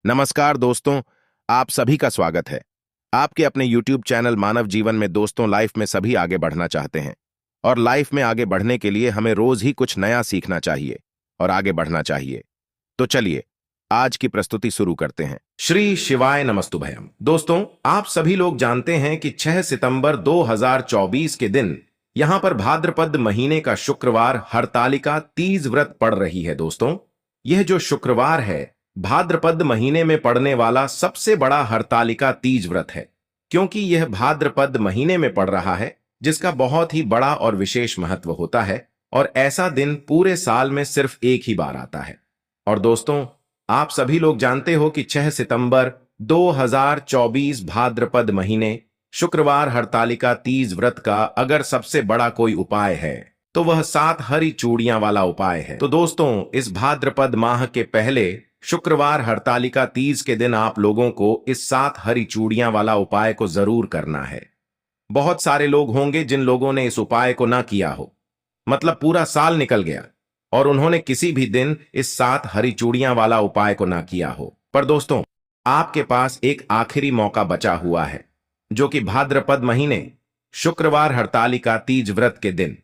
नमस्कार दोस्तों, आप सभी का स्वागत है। आपके अपने YouTube चैनल मानव जीवन में दोस्तों, लाइफ में सभी आगे बढ़ना चाहते हैं और लाइफ में आगे बढ़ने के लिए हमें रोज ही कुछ नया सीखना चाहिए और आगे बढ़ना चाहिए। तो चलिए आज की प्रस्तुति शुरू करते हैं। श्री शिवाय नमस्तुभयम। दोस्तों, आप सभी लोग जानते हैं कि 6 सितंबर 2024 के दिन यहां पर भाद्रपद महीने का शुक्रवार हरतालिका तीज व्रत पड़ रही है। दोस्तों, यह जो शुक्रवार है भाद्रपद महीने में पड़ने वाला सबसे बड़ा हरतालिका तीज व्रत है, क्योंकि यह भाद्रपद महीने में पड़ रहा है, जिसका बहुत ही बड़ा और विशेष महत्व होता है और ऐसा दिन पूरे साल में सिर्फ एक ही बार आता है। और दोस्तों, आप सभी लोग जानते हो कि 6 सितंबर 2024 भाद्रपद महीने शुक्रवार हरतालिका तीज व्रत का अगर सबसे बड़ा कोई उपाय है तो वह 7 हरी चूड़ियां वाला उपाय है। तो दोस्तों, इस भाद्रपद माह के पहले शुक्रवार हरतालिका तीज के दिन आप लोगों को इस 7 हरी चूड़ियां वाला उपाय को जरूर करना है। बहुत सारे लोग होंगे जिन लोगों ने इस उपाय को ना किया हो, मतलब पूरा साल निकल गया और उन्होंने किसी भी दिन इस 7 हरी चूड़ियां वाला उपाय को ना किया हो। पर दोस्तों, आपके पास एक आखिरी मौका बचा हुआ है, जो कि भाद्रपद महीने शुक्रवार हरतालिका तीज व्रत के दिन।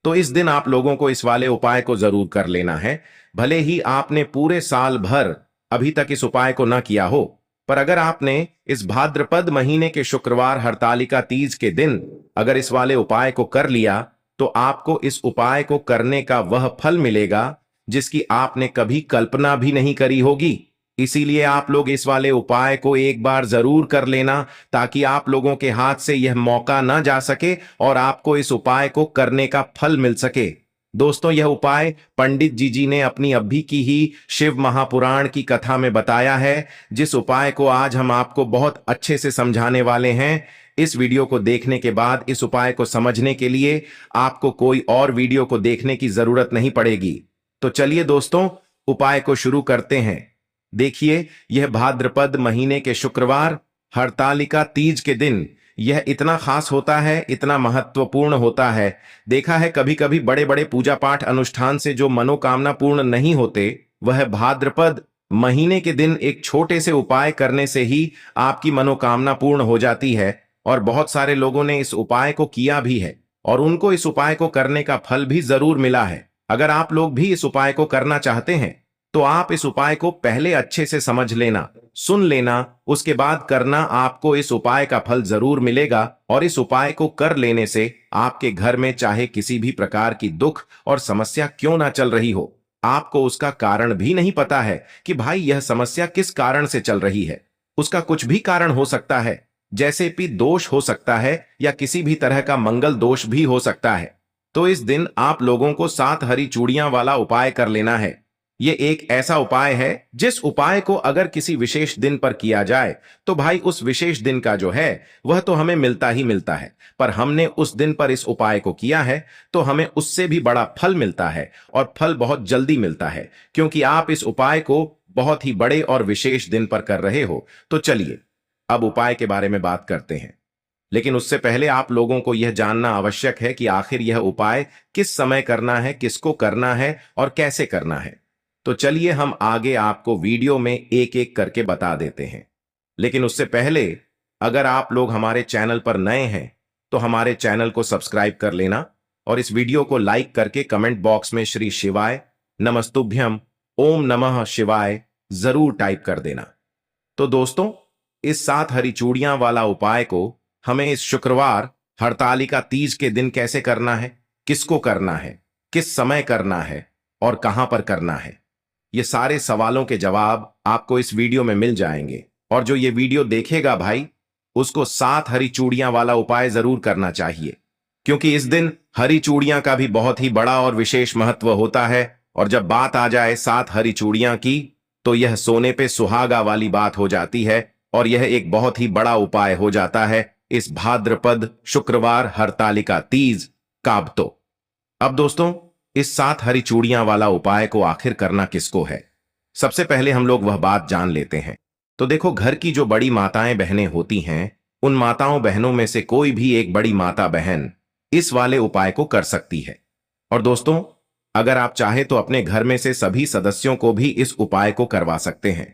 तो इस दिन आप लोगों को इस वाले उपाय को जरूर कर लेना है। भले ही आपने पूरे साल भर अभी तक इस उपाय को न किया हो, पर अगर आपने इस भाद्रपद महीने के शुक्रवार हरतालिका तीज के दिन अगर इस वाले उपाय को कर लिया, तो आपको इस उपाय को करने का वह फल मिलेगा जिसकी आपने कभी कल्पना भी नहीं करी होगी। इसीलिए आप लोग इस वाले उपाय को एक बार जरूर कर लेना, ताकि आप लोगों के हाथ से यह मौका ना जा सके और आपको इस उपाय को करने का फल मिल सके। दोस्तों, यह उपाय पंडित जी ने अपनी अभी की ही शिव महापुराण की कथा में बताया है, जिस उपाय को आज हम आपको बहुत अच्छे से समझाने वाले हैं। इस वीडियो को देखने के बाद इस उपाय को समझने के लिए आपको कोई और वीडियो को देखने की जरूरत नहीं पड़ेगी। तो चलिए दोस्तों, उपाय को शुरू करते हैं। देखिए, यह भाद्रपद महीने के शुक्रवार हरतालिका तीज के दिन यह इतना खास होता है, इतना महत्वपूर्ण होता है। देखा है कभी कभी बड़े बड़े पूजा पाठ अनुष्ठान से जो मनोकामना पूर्ण नहीं होते, वह भाद्रपद महीने के दिन एक छोटे से उपाय करने से ही आपकी मनोकामना पूर्ण हो जाती है। और बहुत सारे लोगों ने इस उपाय को किया भी है और उनको इस उपाय को करने का फल भी जरूर मिला है। अगर आप लोग भी इस उपाय को करना चाहते हैं तो आप इस उपाय को पहले अच्छे से समझ लेना, सुन लेना, उसके बाद करना। आपको इस उपाय का फल जरूर मिलेगा और इस उपाय को कर लेने से आपके घर में चाहे किसी भी प्रकार की दुख और समस्या क्यों ना चल रही हो, आपको उसका कारण भी नहीं पता है कि भाई यह समस्या किस कारण से चल रही है। उसका कुछ भी कारण हो सकता है, जैसे कि दोष हो सकता है या किसी भी तरह का मंगल दोष भी हो सकता है। तो इस दिन आप लोगों को 7 हरी चूड़ियां वाला उपाय कर लेना है। ये एक ऐसा उपाय है जिस उपाय को अगर किसी विशेष दिन पर किया जाए तो भाई उस विशेष दिन का जो है वह तो हमें मिलता ही मिलता है, पर हमने उस दिन पर इस उपाय को किया है तो हमें उससे भी बड़ा फल मिलता है और फल बहुत जल्दी मिलता है, क्योंकि आप इस उपाय को बहुत ही बड़े और विशेष दिन पर कर रहे हो। तो चलिए अब उपाय के बारे में बात करते हैं, लेकिन उससे पहले आप लोगों को यह जानना आवश्यक है कि आखिर यह उपाय किस समय करना है, किसको करना है और कैसे करना है। तो चलिए हम आगे आपको वीडियो में एक एक करके बता देते हैं। लेकिन उससे पहले अगर आप लोग हमारे चैनल पर नए हैं तो हमारे चैनल को सब्सक्राइब कर लेना और इस वीडियो को लाइक करके कमेंट बॉक्स में श्री शिवाय नमस्तुभ्यम ओम नमः शिवाय जरूर टाइप कर देना। तो दोस्तों, इस 7 हरी चूड़ियां वाला उपाय को हमें इस शुक्रवार हरतालिका तीज के दिन कैसे करना है, किसको करना है, किस समय करना है और कहां पर करना है, ये सारे सवालों के जवाब आपको इस वीडियो में मिल जाएंगे। और जो ये वीडियो देखेगा भाई, उसको 7 हरी चूड़ियां वाला उपाय जरूर करना चाहिए, क्योंकि इस दिन हरी चूड़ियां का भी बहुत ही बड़ा और विशेष महत्व होता है। और जब बात आ जाए 7 हरी चूड़ियां की, तो यह सोने पे सुहागा वाली बात हो जाती है और यह एक बहुत ही बड़ा उपाय हो जाता है इस भाद्रपद शुक्रवार हरतालिका तीज का। तो अब दोस्तों, इस 7 हरी चूड़ियां वाला उपाय को आखिर करना किसको है, सबसे पहले हम लोग वह बात जान लेते हैं। तो देखो, घर की जो बड़ी माताएं बहनें होती हैं, उन माताओं बहनों में से कोई भी एक बड़ी माता बहन इस वाले उपाय को कर सकती है। और दोस्तों, अगर आप चाहे तो अपने घर में से सभी सदस्यों को भी इस उपाय को करवा सकते हैं।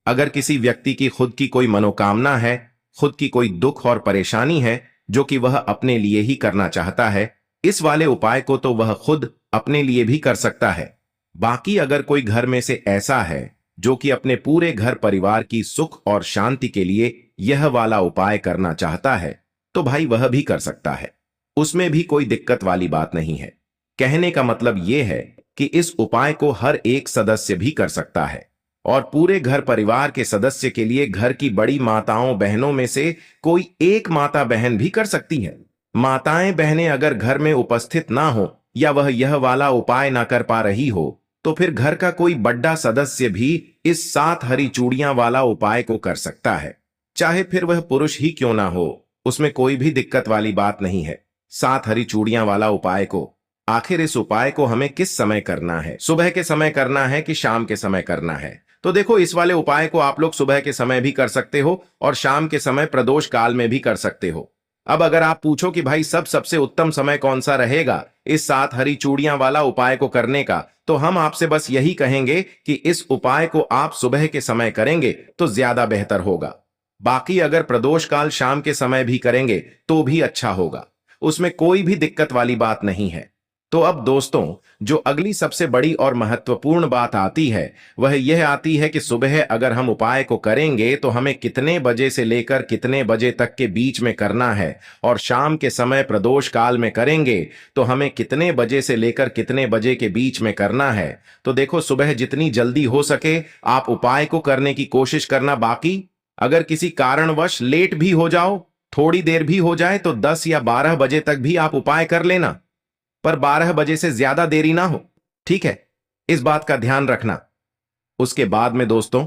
अगर किसी व्यक्ति की खुद की कोई मनोकामना है, खुद की कोई दुख और परेशानी है जो कि वह अपने लिए ही करना चाहता है, इस वाले उपाय को तो वह खुद अपने लिए भी कर सकता है। बाकी अगर कोई घर में से ऐसा है जो कि अपने पूरे घर परिवार की सुख और शांति के लिए यह वाला उपाय करना चाहता है, तो भाई वह भी कर सकता है। उसमें भी कोई दिक्कत वाली बात नहीं है। कहने का मतलब यह है कि इस उपाय को हर एक सदस्य भी कर सकता है और पूरे घर परिवार के सदस्य के लिए घर की बड़ी माताओं बहनों में से कोई एक माता बहन भी कर सकती है। माताएं बहनें अगर घर में उपस्थित ना हो या वह यह वाला उपाय ना कर पा रही हो, तो फिर घर का कोई बड़ा सदस्य भी इस 7 हरी चूड़ियां वाला उपाय को कर सकता है, चाहे फिर वह पुरुष ही क्यों ना हो। उसमें कोई भी दिक्कत वाली बात नहीं है। 7 हरी चूड़ियां वाला उपाय को, आखिर इस उपाय को हमें किस समय करना है? सुबह के समय करना है कि शाम के समय करना है? तो देखो, इस वाले उपाय को आप लोग सुबह के समय भी कर सकते हो और शाम के समय प्रदोष काल में भी कर सकते हो। अब अगर आप पूछो कि भाई सबसे उत्तम समय कौन सा रहेगा इस 7 हरी चूड़ियां वाला उपाय को करने का, तो हम आपसे बस यही कहेंगे कि इस उपाय को आप सुबह के समय करेंगे तो ज्यादा बेहतर होगा। बाकी अगर प्रदोष काल शाम के समय भी करेंगे तो भी अच्छा होगा, उसमें कोई भी दिक्कत वाली बात नहीं है। तो अब दोस्तों, जो अगली सबसे बड़ी और महत्वपूर्ण बात आती है वह यह आती है कि सुबह अगर हम उपाय को करेंगे तो हमें कितने बजे से लेकर कितने बजे तक के बीच में करना है, और शाम के समय प्रदोष काल में करेंगे तो हमें कितने बजे से लेकर कितने बजे के बीच में करना है। तो देखो, सुबह जितनी जल्दी हो सके आप उपाय को करने की कोशिश करना। बाकी अगर किसी कारणवश लेट भी हो जाओ, थोड़ी देर भी हो जाए, तो 10 या 12 बजे तक भी आप उपाय कर लेना, पर 12 बजे से ज्यादा देरी ना हो, ठीक है? इस बात का ध्यान रखना। उसके बाद में दोस्तों,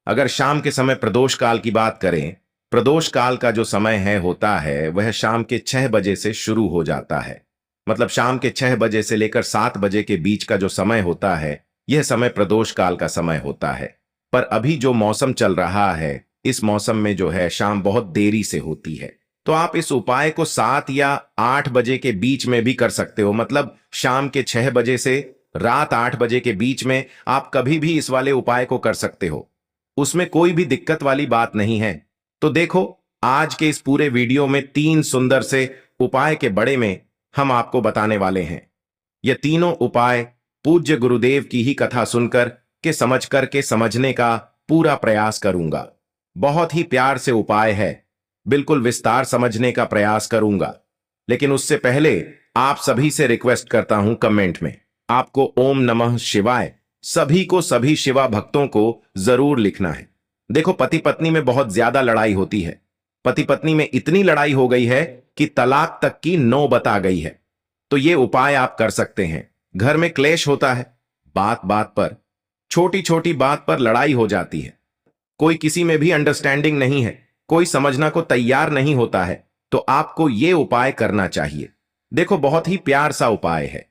अगर शाम के समय प्रदोष काल की बात करें, प्रदोष काल का जो समय है होता है वह शाम के 6 बजे से शुरू हो जाता है। मतलब शाम के 6 बजे से लेकर 7 बजे के बीच का जो समय होता है, यह समय प्रदोष काल का समय होता है। पर अभी जो मौसम चल रहा है, इस मौसम में जो है शाम बहुत देरी से होती है, तो आप इस उपाय को 7 या 8 बजे के बीच में भी कर सकते हो। मतलब शाम के 6 बजे से रात 8 बजे के बीच में आप कभी भी इस वाले उपाय को कर सकते हो, उसमें कोई भी दिक्कत वाली बात नहीं है। तो देखो, आज के इस पूरे वीडियो में 3 सुंदर से उपाय के बड़े में हम आपको बताने वाले हैं। ये तीनों उपाय पूज्य गुरुदेव की ही कथा सुनकर के समझ कर के समझने का पूरा प्रयास करूंगा। बहुत ही प्यार से उपाय है, बिल्कुल विस्तार समझने का प्रयास करूंगा। लेकिन उससे पहले आप सभी से रिक्वेस्ट करता हूं, कमेंट में आपको ओम नमः शिवाय सभी को, सभी शिवा भक्तों को जरूर लिखना है। देखो, पति पत्नी में बहुत ज्यादा लड़ाई होती है। पति पत्नी में इतनी लड़ाई हो गई है कि तलाक तक की नौबत आ गई है। तो ये उपाय आप कर सकते हैं। घर में क्लेश होता है, बात बात पर, छोटी छोटी बात पर लड़ाई हो जाती है, कोई किसी में भी अंडरस्टैंडिंग नहीं है, कोई समझना को तैयार नहीं होता है, तो आपको ये उपाय करना चाहिए। देखो, बहुत ही प्यार सा उपाय है।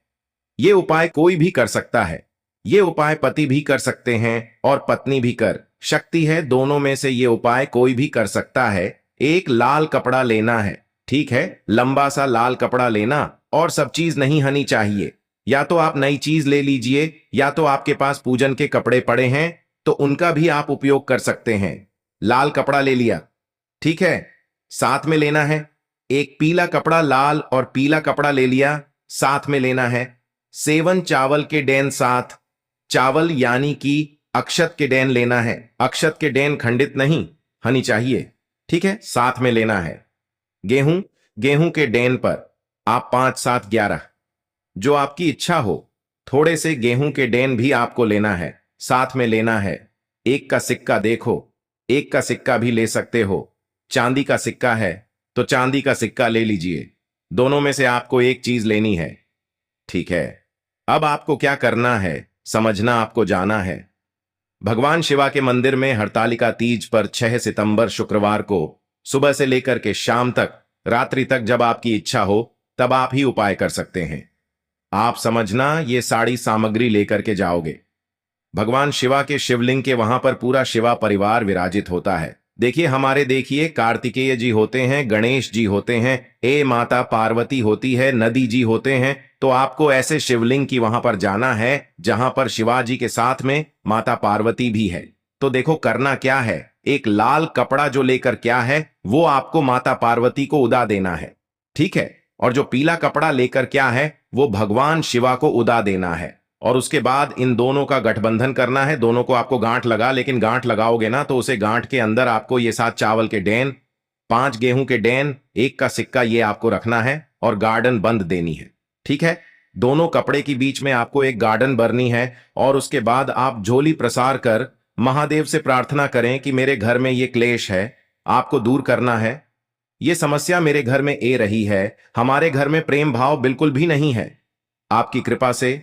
ये उपाय कोई भी कर सकता है। ये उपाय पति भी कर सकते हैं और पत्नी भी कर सकती है। दोनों में से ये उपाय कोई भी कर सकता है। एक लाल कपड़ा लेना है, ठीक है? लंबा सा लाल कपड़ा लेना, और सब चीज नहीं होनी चाहिए। या तो आप नई चीज ले लीजिए, या तो आपके पास पूजन के कपड़े पड़े हैं तो उनका भी आप उपयोग कर सकते हैं। लाल कपड़ा ले लिया, ठीक है? साथ में लेना है एक पीला कपड़ा, लाल और पीला कपड़ा ले लिया। साथ में लेना है 7 चावल के डेन, साथ चावल यानी कि अक्षत के डेन लेना है। अक्षत के डेन खंडित नहीं होनी चाहिए, ठीक है? साथ में लेना है गेहूं। गेहूं के डेन पर आप 5, 7, 11 जो आपकी इच्छा हो, थोड़े से गेहूं के डेन भी आपको लेना है। साथ में लेना है एक का सिक्का। देखो, एक का सिक्का भी ले सकते हो। चांदी का सिक्का है तो चांदी का सिक्का ले लीजिए। दोनों में से आपको एक चीज लेनी है, ठीक है? अब आपको क्या करना है, समझना, आपको जाना है भगवान शिवा के मंदिर में हरतालिका तीज पर 6 सितंबर शुक्रवार को सुबह से लेकर के शाम तक, रात्रि तक, जब आपकी इच्छा हो तब आप ही उपाय कर सकते हैं। आप समझना, ये सारी सामग्री लेकर के जाओगे। भगवान शिवा के शिवलिंग के वहां पर पूरा शिवा परिवार विराजित होता है। देखिए कार्तिकेय जी होते हैं, गणेश जी होते हैं, माता पार्वती होती है, नदी जी होते हैं। तो आपको ऐसे शिवलिंग की वहां पर जाना है जहां पर शिवाजी के साथ में माता पार्वती भी है। तो देखो करना क्या है, एक लाल कपड़ा जो लेकर क्या है वो आपको माता पार्वती को उदा देना है, ठीक है। और जो पीला कपड़ा लेकर क्या है वो भगवान शिवा को उदा देना है। और उसके बाद इन दोनों का गठबंधन करना है, दोनों को आपको गांठ लगा, लेकिन गांठ लगाओगे ना तो उसे गांठ के अंदर आपको ये 7 चावल के डेन, 5 गेहूं के डेन, 1 का सिक्का ये आपको रखना है और गार्डन बंद देनी है, ठीक है। दोनों कपड़े के बीच में आपको एक गार्डन भरनी है और उसके बाद आप झोली प्रसार कर महादेव से प्रार्थना करें कि मेरे घर में ये क्लेश है, आपको दूर करना है। ये समस्या मेरे घर में ए रही है, हमारे घर में प्रेम भाव बिल्कुल भी नहीं है। आपकी कृपा से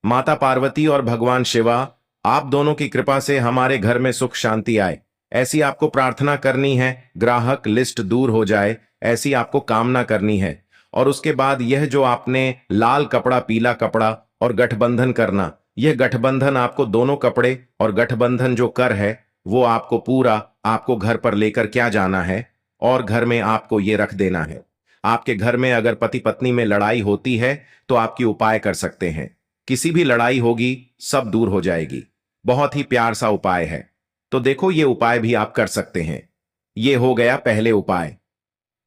माता पार्वती और भगवान शिवा, आप दोनों की कृपा से हमारे घर में सुख शांति आए, ऐसी आपको प्रार्थना करनी है। ग्राहक लिस्ट दूर हो जाए, ऐसी आपको कामना करनी है। और उसके बाद यह जो आपने लाल कपड़ा, पीला कपड़ा और गठबंधन करना, यह गठबंधन आपको दोनों कपड़े और गठबंधन जो कर है वो आपको पूरा आपको घर पर लेकर क्या जाना है और घर में आपको ये रख देना है। आपके घर में अगर पति पत्नी में लड़ाई होती है तो आपकी उपाय कर सकते हैं, किसी भी लड़ाई होगी सब दूर हो जाएगी। बहुत ही प्यार सा उपाय है, तो देखो ये उपाय भी आप कर सकते हैं। ये हो गया पहले उपाय।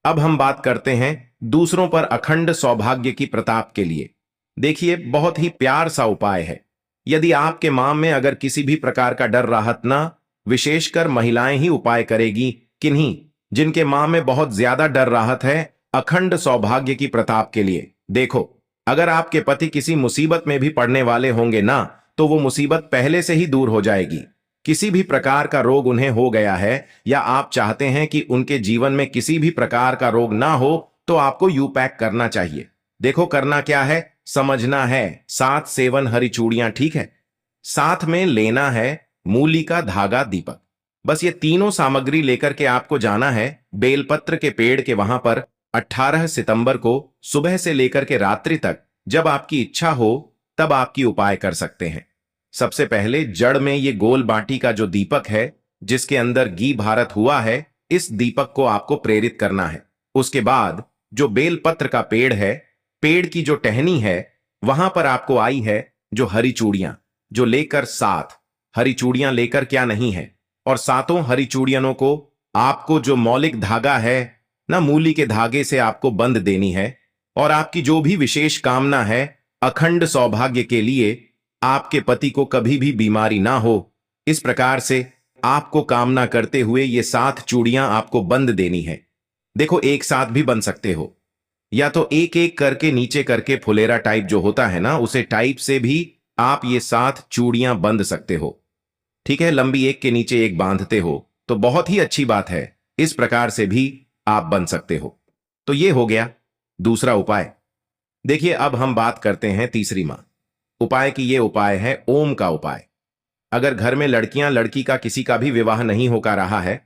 अब हम बात करते हैं दूसरों पर अखंड सौभाग्य की प्रताप के लिए। देखिए बहुत ही प्यार सा उपाय है। यदि आपके मां में अगर किसी भी प्रकार का डर राहत ना, विशेषकर महिलाएं ही उपाय करेगी, किन्हीं जिनके मां में बहुत ज्यादा डर राहत है अखंड सौभाग्य की प्रताप के लिए। देखो अगर आपके पति किसी मुसीबत में भी पड़ने वाले होंगे ना तो वो मुसीबत पहले से ही दूर हो जाएगी। किसी भी प्रकार का रोग उन्हें हो गया है या आप चाहते हैं कि उनके जीवन में किसी भी प्रकार का रोग ना हो तो आपको यू पैक करना चाहिए। देखो करना क्या है, समझना है 7 सेवन हरी चूड़ियां, ठीक है। साथ में लेना है मूली का धागा, दीपक। बस ये तीनों सामग्री लेकर के आपको जाना है बेलपत्र के पेड़ के वहां पर 18 सितंबर को सुबह से लेकर के रात्रि तक, जब आपकी इच्छा हो तब आपकी उपाय कर सकते हैं। सबसे पहले जड़ में ये गोल बाटी का जो दीपक है जिसके अंदर घी भारत हुआ है, इस दीपक को आपको प्रेरित करना है। उसके बाद जो बेलपत्र का पेड़ है, पेड़ की जो टहनी है वहां पर आपको आई है जो हरी चूड़ियां, जो लेकर 7 हरी चूड़ियां लेकर क्या नहीं है, और 7 हरी चूड़ियों को आपको जो मौलिक धागा है ना मूली के धागे से आपको बंध देनी है। और आपकी जो भी विशेष कामना है अखंड सौभाग्य के लिए, आपके पति को कभी भी बीमारी ना हो, इस प्रकार से आपको कामना करते हुए ये 7 चूड़ियां आपको बंद देनी है। देखो एक साथ भी बन सकते हो या तो एक एक करके नीचे करके फुलेरा टाइप जो होता है ना उसे टाइप से भी आप ये 7 चूड़ियां बंध सकते हो, ठीक है। लंबी एक के नीचे एक बांधते हो तो बहुत ही अच्छी बात है, इस प्रकार से भी आप बन सकते हो। तो ये हो गया दूसरा उपाय। देखिए अब हम बात करते हैं तीसरी मां उपाय की। ये उपाय है ओम का उपाय। अगर घर में लड़कियां लड़की का किसी का भी विवाह नहीं होकर रहा है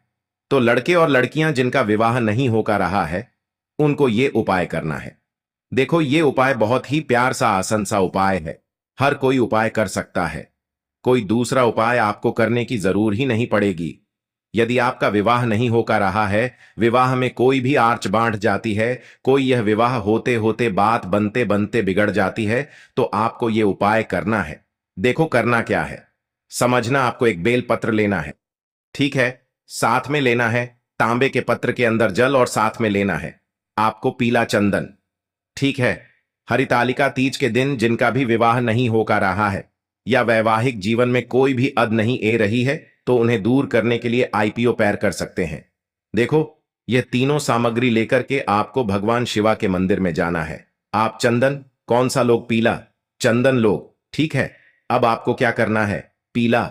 तो लड़के और लड़कियां जिनका विवाह नहीं होकर रहा है उनको ये उपाय करना है। देखो ये उपाय बहुत ही प्यार सा आसान सा उपाय है, हर कोई उपाय कर सकता है। कोई दूसरा उपाय आपको करने की जरूर ही नहीं पड़ेगी। यदि आपका विवाह नहीं होकर रहा है, विवाह में कोई भी आर्च बांट जाती है, कोई यह विवाह होते होते बात बनते बनते बिगड़ जाती है, तो आपको यह उपाय करना है। देखो करना क्या है, समझना, आपको एक बेल पत्र लेना है, ठीक है। साथ में लेना है तांबे के पत्र के अंदर जल और साथ में लेना है आपको पीला चंदन, ठीक है। हरितालिका तीज के दिन जिनका भी विवाह नहीं होकर रहा है या वैवाहिक जीवन में कोई भी अद नहीं ए रही है तो उन्हें दूर करने के लिए आईपीओ पैर कर सकते हैं। देखो यह तीनों सामग्री लेकर के आपको भगवान शिवा के मंदिर में जाना है। आप चंदन, कौन सा लोग पीला चंदन लोग, ठीक है। अब आपको क्या करना है, पीला।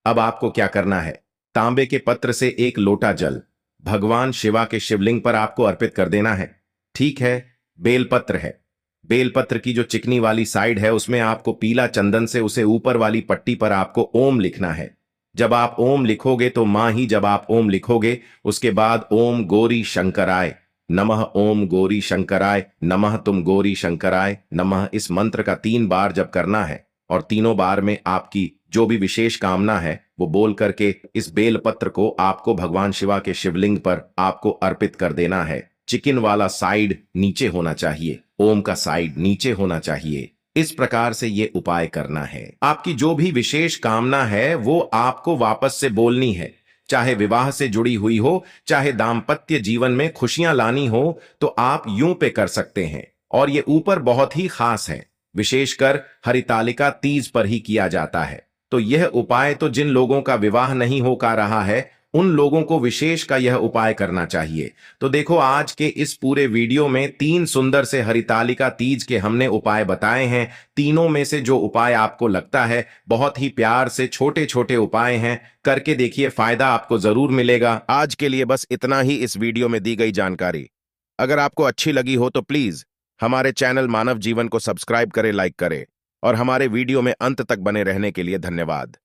अब आपको क्या करना है, तांबे के पत्र से 1 लोटा जल भगवान शिवा के शिवलिंग पर आपको अर्पित कर देना है, ठीक है। बेलपत्र है, बेलपत्र की जो चिकनी वाली साइड है उसमें आपको पीला चंदन से उसे ऊपर वाली पट्टी पर आपको ओम लिखना है। जब आप ओम लिखोगे तो मां ही, जब आप ओम लिखोगे उसके बाद ओम गौरी शंकराय नमः, ओम गौरी शंकराय नमः, तुम गौरी शंकराय नमः, इस मंत्र का 3 बार जब करना है और तीनों बार में आपकी जो भी विशेष कामना है वो बोल करके इस बेलपत्र को आपको भगवान शिवा के शिवलिंग पर आपको अर्पित कर देना है। चिकन वाला साइड नीचे होना चाहिए, ओम का साइड नीचे होना चाहिए। इस प्रकार से ये उपाय करना है। आपकी जो भी विशेष कामना है वो आपको वापस से बोलनी है। चाहे विवाह से जुड़ी हुई हो, चाहे दाम्पत्य जीवन में खुशियां लानी हो, तो आप यूं पे कर सकते हैं। और ये ऊपर बहुत ही खास है, विशेषकर हरितालिका तीज पर ही किया जाता है। तो यह उपाय तो जिन लोगों का विवाह नहीं हो पा रहा है, उन लोगों को विशेष का यह उपाय करना चाहिए। तो देखो, आज के इस पूरे वीडियो में 3 सुंदर से हरितालिका तीज के हमने उपाय बताए हैं। तीनों में से जो उपाय आपको लगता है बहुत ही प्यार से छोटे छोटे उपाय हैं, करके देखिए, फायदा आपको जरूर मिलेगा। आज के लिए बस इतना ही इस वीडियो में दी गई जानकारी। अगर आपको अच्छी लगी हो तो प्लीज हमारे चैनल मानव जीवन को सब्सक्राइब करें, लाइक करें, और हमारे वीडियो में अंत तक बने रहने के लिए धन्यवाद।